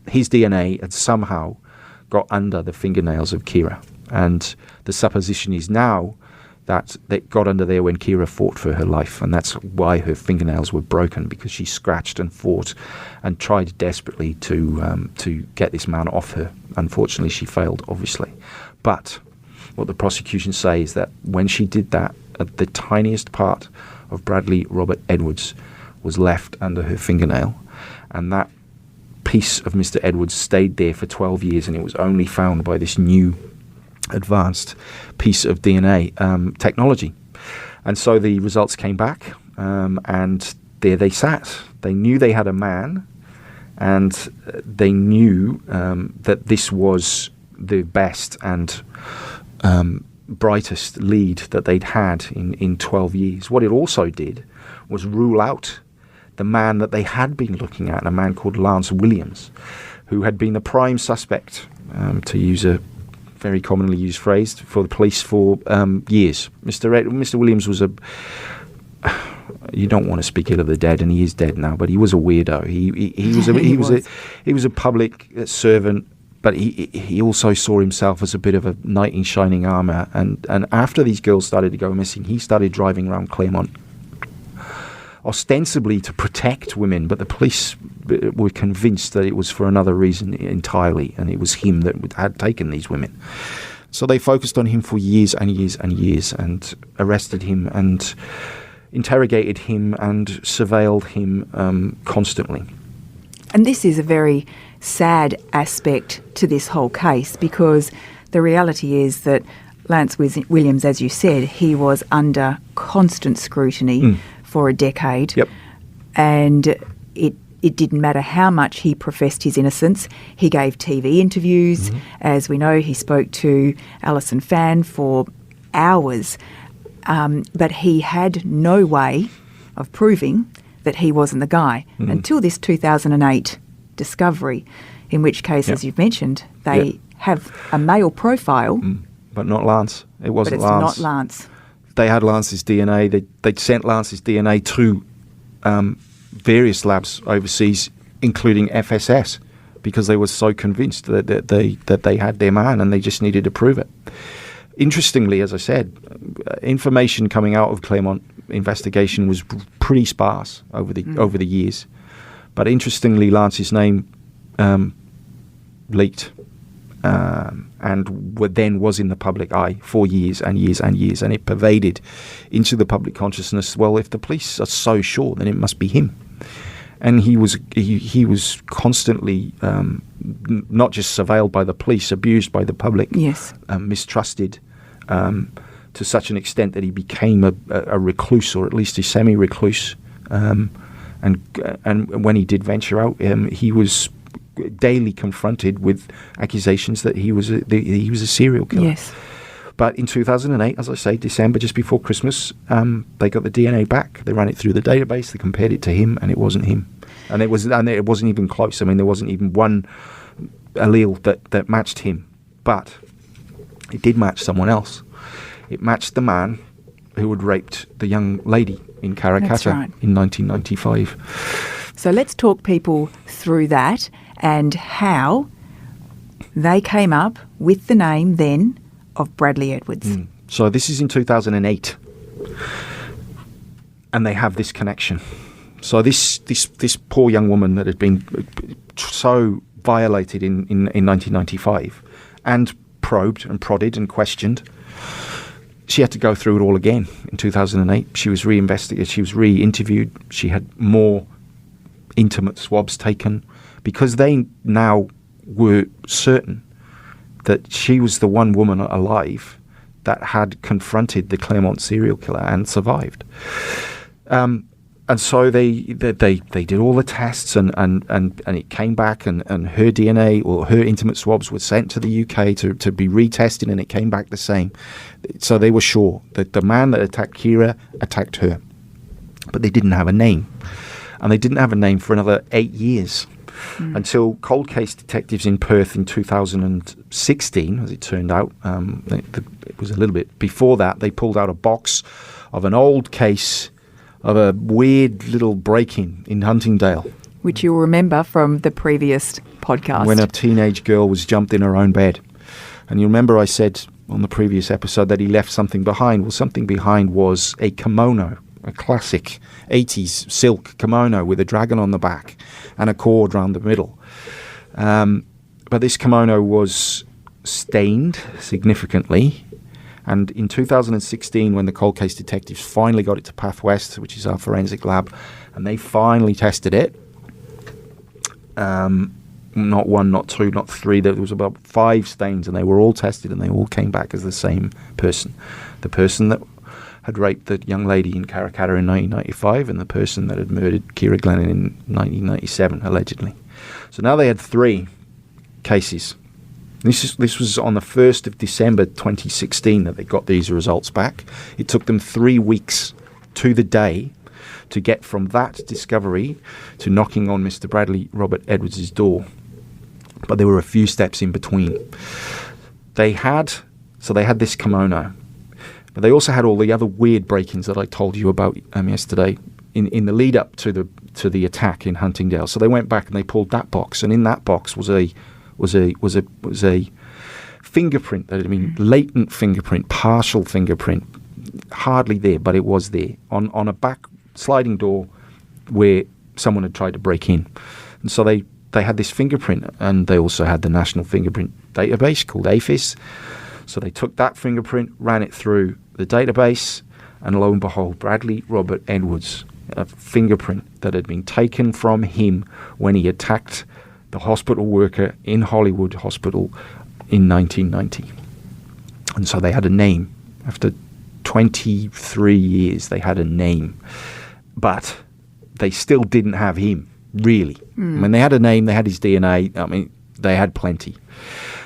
His DNA had somehow got under the fingernails of Ciara, and the supposition is now that they got under there when Ciara fought for her life, and that's why her fingernails were broken, because she scratched and fought and tried desperately to get this man off her. Unfortunately, she failed, obviously. But what the prosecution say is that when she did that, the tiniest part of Bradley Robert Edwards was left under her fingernail, and that piece of Mr. Edwards stayed there for 12 years, and it was only found by this new advanced piece of DNA technology. And so the results came back, and there they sat. They knew they had a man, and they knew that this was the best and brightest lead that they'd had in 12 years. What it also did was rule out the man that they had been looking at, a man called Lance Williams, who had been the prime suspect, to use a very commonly used phrase, for the police for years. Mr. Williams was you don't want to speak ill of the dead, and he is dead now, but he was a weirdo. He was a public servant, but he also saw himself as a bit of a knight in shining armour. And after these girls started to go missing, he started driving around Claremont, ostensibly to protect women, but the police were convinced that it was for another reason entirely, and it was him that had taken these women. So they focused on him for years and years and years, and arrested him and interrogated him and surveilled him constantly. And this is a very sad aspect to this whole case, because the reality is that Lance Williams, as you said, he was under constant scrutiny for a decade. Yep. And it didn't matter how much he professed his innocence. He gave TV interviews. As we know, he spoke to Alison Fan for hours. But he had no way of proving that he wasn't the guy until this 2008 discovery, in which case, as you've mentioned, they have a male profile. But not Lance. It wasn't Lance. Lance. But it's not Lance. They had Lance's DNA. They'd sent Lance's DNA to various labs overseas, including FSS, because they were so convinced that they had their man, and they just needed to prove it. Interestingly, as I said, information coming out of Claremont investigation was pretty sparse over the years. But interestingly, Lance's name leaked, and then was in the public eye for years and years and years, and it pervaded into the public consciousness. Well, if the police are so sure, then it must be him. And he was constantly not just surveilled by the police, abused by the public, mistrusted to such an extent that he became a recluse, or at least a semi-recluse, And when he did venture out, he was daily confronted with accusations that he was a serial killer. Yes. But in 2008, as I say, December, just before Christmas, they got the DNA back. They ran it through the database. They compared it to him, and it wasn't him. And it wasn't even close. I mean, there wasn't even one allele that matched him. But it did match someone else. It matched the man who had raped the young lady in Karrakatta in 1995. So let's talk people through that and how they came up with the name then of Bradley Edwards. So this is in 2008. And they have this connection. So this poor young woman that had been so violated in 1995 and probed and prodded and questioned, she had to go through it all again in 2008. She was reinvestigated. She was re-interviewed. She had more intimate swabs taken because they now were certain that she was the one woman alive that had confronted the Claremont serial killer and survived. And so they did all the tests and it came back and her DNA or her intimate swabs were sent to the UK to be retested, and it came back the same. So they were sure that the man that attacked Ciara attacked her. But they didn't have a name. And they didn't have a name for another 8 years until cold case detectives in Perth in 2016, as it turned out. It was a little bit before that. They pulled out a box of an old case of a weird little break-in in Huntingdale. Which you'll remember from the previous podcast. When a teenage girl was jumped in her own bed. And you remember I said on the previous episode that he left something behind. Well, something behind was a kimono, a classic 80s silk kimono with a dragon on the back and a cord round the middle. But this kimono was stained significantly. And in 2016, when the cold case detectives finally got it to Path West, which is our forensic lab, and they finally tested it, not one, not two, not three, there was about 5 stains, and they were all tested, and they all came back as the same person. The person that had raped the young lady in Karrakatta in 1995, and the person that had murdered Ciara Glennon in 1997, allegedly. So now they had 3 cases. This was on the 1st of December 2016 that they got these results back. It took them 3 weeks to the day to get from that discovery to knocking on Mr. Bradley Robert Edwards' door. But there were a few steps in between. They had this kimono, but they also had all the other weird break-ins that I told you about yesterday in the lead up to the attack in Huntingdale. So they went back and they pulled that box, and in that box was a fingerprint that had been latent fingerprint, partial fingerprint, hardly there, but it was there on a back sliding door where someone had tried to break in. And so they had this fingerprint, and they also had the National Fingerprint Database called AFIS. So they took that fingerprint, ran it through the database, and lo and behold, Bradley Robert Edwards, a fingerprint that had been taken from him when he attacked the hospital worker in Hollywood Hospital in 1990. And so they had a name. After 23 years, they had a name. But they still didn't have him, really. When they had a name, they had his DNA. I mean, they had plenty.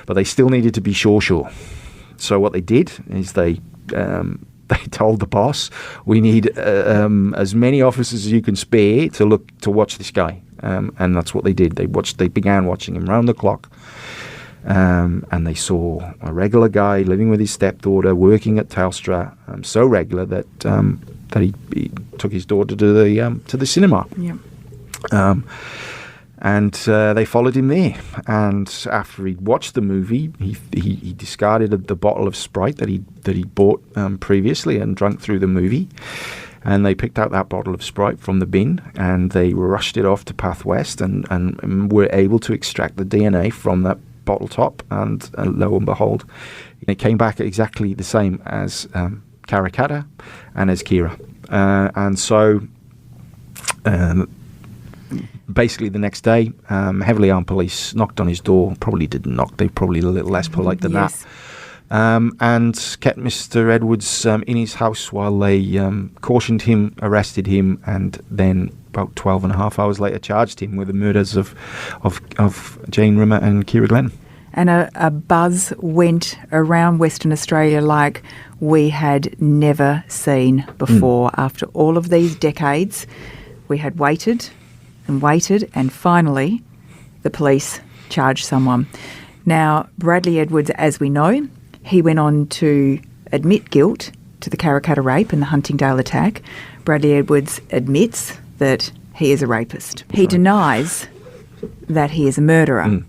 But they still needed to be sure. So what they did is they told the boss, we need as many officers as you can spare to watch this guy. And that's what they did. They began watching him round the clock. And they saw a regular guy living with his stepdaughter, working at Telstra, so regular that he took his daughter to the cinema. Yeah. And they followed him there. And after he'd watched the movie, he discarded the bottle of Sprite that he bought previously and drunk through the movie. And they picked out that bottle of Sprite from the bin, and they rushed it off to Path West and were able to extract the DNA from that bottle top. And lo and behold, it came back exactly the same as Karrakatta and as Ciara. And so basically the next day, heavily armed police knocked on his door. Probably didn't knock. They were probably a little less polite than that. And kept Mr. Edwards in his house while they cautioned him, arrested him, and then about 12 and a half hours later, charged him with the murders of Jane Rimmer and Ciara Glennon. And a buzz went around Western Australia like we had never seen before. After all of these decades, we had waited, and finally the police charged someone. Now, Bradley Edwards, as we know, he went on to admit guilt to the Karrakatta rape and the Huntingdale attack. Bradley Edwards admits that he is a rapist. He denies that he is a murderer.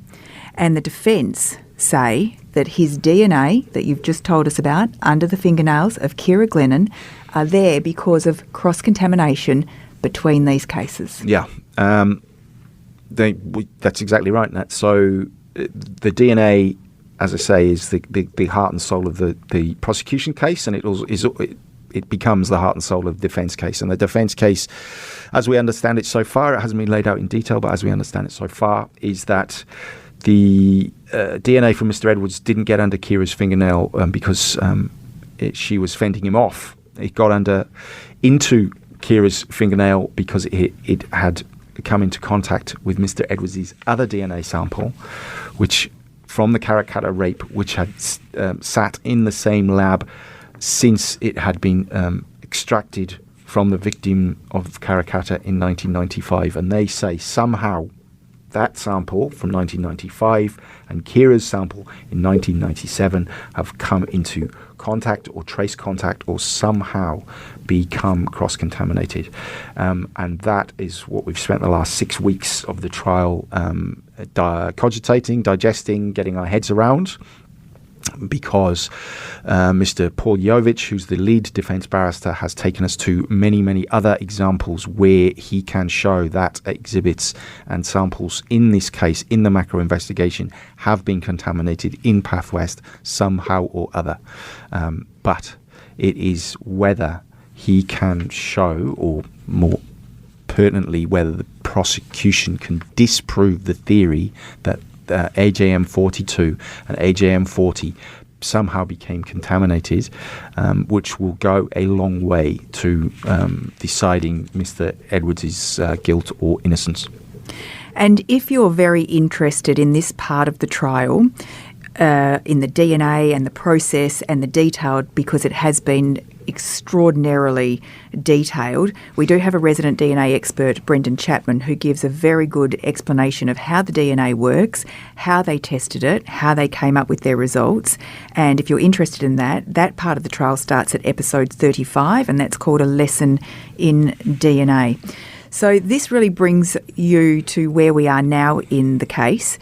And the defence say that his DNA that you've just told us about under the fingernails of Ciara Glennon are there because of cross-contamination between these cases. Yeah, that's exactly right, Nat. So the DNA, as I say, is the heart and soul of the prosecution case, and it becomes the heart and soul of the defence case. And the defence case, as we understand it so far, it hasn't been laid out in detail, but as we understand it so far, is that the DNA from Mr. Edwards didn't get under Ciara's fingernail because she was fending him off. It got into Ciara's fingernail because it had come into contact with Mr. Edwards' other DNA sample, which from the Karrakatta rape, which had sat in the same lab since it had been extracted from the victim of Karrakatta in 1995. And they say somehow that sample from 1995 and Ciara's sample in 1997 have come into contact or trace contact or somehow become cross-contaminated. And that is what we've spent the last 6 weeks of the trial cogitating, digesting, getting our heads around, because Mr. Paul Jovich, who's the lead defence barrister, has taken us to many, many other examples where he can show that exhibits and samples in this case, in the macro investigation, have been contaminated in Perth West somehow or other. But it is whether he can show, or more pertinently, whether the prosecution can disprove the theory that AJM 42 and AJM 40 somehow became contaminated, which will go a long way to deciding Mr. Edwards' guilt or innocence. And if you're very interested in this part of the trial, in the DNA and the process and the detailed, because it has been extraordinarily detailed, we do have a resident DNA expert, Brendan Chapman, who gives a very good explanation of how the DNA works, how they tested it, how they came up with their results. And if you're interested in that part of the trial starts at episode 35, and that's called A Lesson in DNA. So this really brings you to where we are now in the case.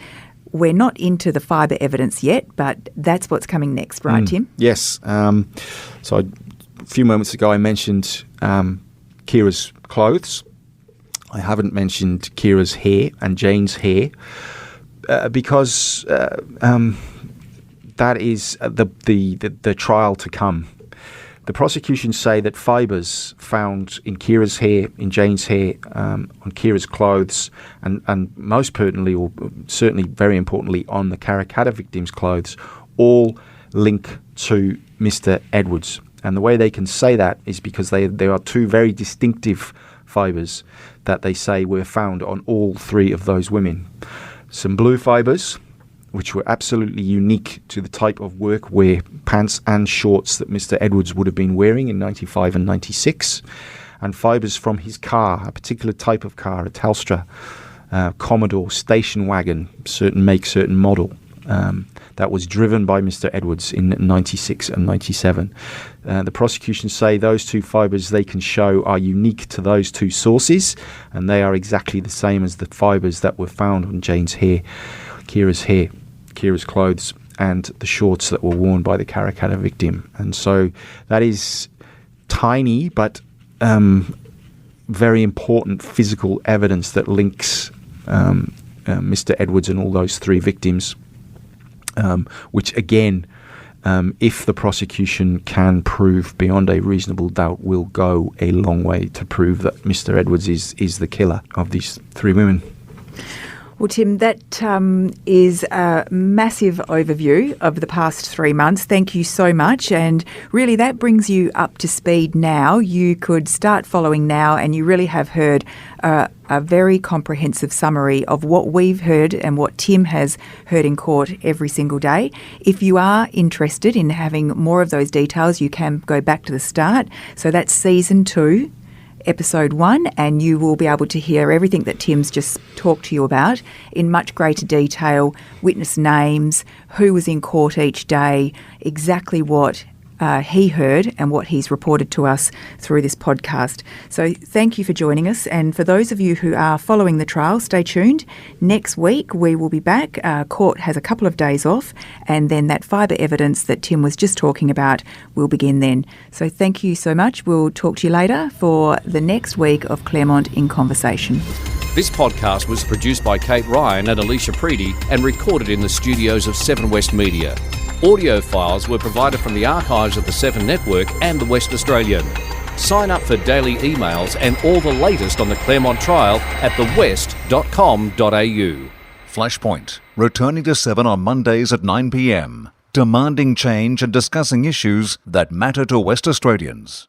We're not into the fibre evidence yet, but that's what's coming next, right, Tim? Yes. So a few moments ago I mentioned Ciara's clothes. I haven't mentioned Ciara's hair and Jane's hair because that is the trial to come. The prosecution say that fibres found in Ciara's hair, in Jane's hair, on Ciara's clothes, and most pertinently, or certainly very importantly, on the Karrakatta victims' clothes, all link to Mr. Edwards. And the way they can say that is because there are two very distinctive fibres that they say were found on all three of those women. Some blue fibres, which were absolutely unique to the type of workwear, pants and shorts that Mr. Edwards would have been wearing in 95 and 96, and fibres from his car, a particular type of car, a Telstra Commodore station wagon, certain make, certain model, that was driven by Mr. Edwards in 96 and 97. The prosecution say those two fibres they can show are unique to those two sources, and they are exactly the same as the fibres that were found on Jane's hair, Ciara's hair, Ciara's clothes, and the shorts that were worn by the Karrakatta victim. And so that is tiny but very important physical evidence that links Mr. Edwards and all those three victims, which again, if the prosecution can prove beyond a reasonable doubt, will go a long way to prove that Mr. Edwards is the killer of these three women. Well, Tim, that is a massive overview of the past 3 months. Thank you so much. And really, that brings you up to speed now. You could start following now, and you really have heard a very comprehensive summary of what we've heard and what Tim has heard in court every single day. If you are interested in having more of those details, you can go back to the start. So that's Season 2. Episode 1, and you will be able to hear everything that Tim's just talked to you about in much greater detail, witness names, who was in court each day, exactly what he heard and what he's reported to us through this podcast. So thank you for joining us, and for those of you who are following the trial, stay tuned. Next week we will be back. Court has a couple of days off, and then that fibre evidence that Tim was just talking about will begin then. So thank you so much. We'll talk to you later for the next week of Claremont in Conversation. This podcast was produced by Kate Ryan and Alicia Preedy and recorded in the studios of 7 West Media. Audio files were provided from the archives of the 7 Network and the West Australian. Sign up for daily emails and all the latest on the Claremont trial at thewest.com.au. Flashpoint, returning to 7 on Mondays at 9 p.m, demanding change and discussing issues that matter to West Australians.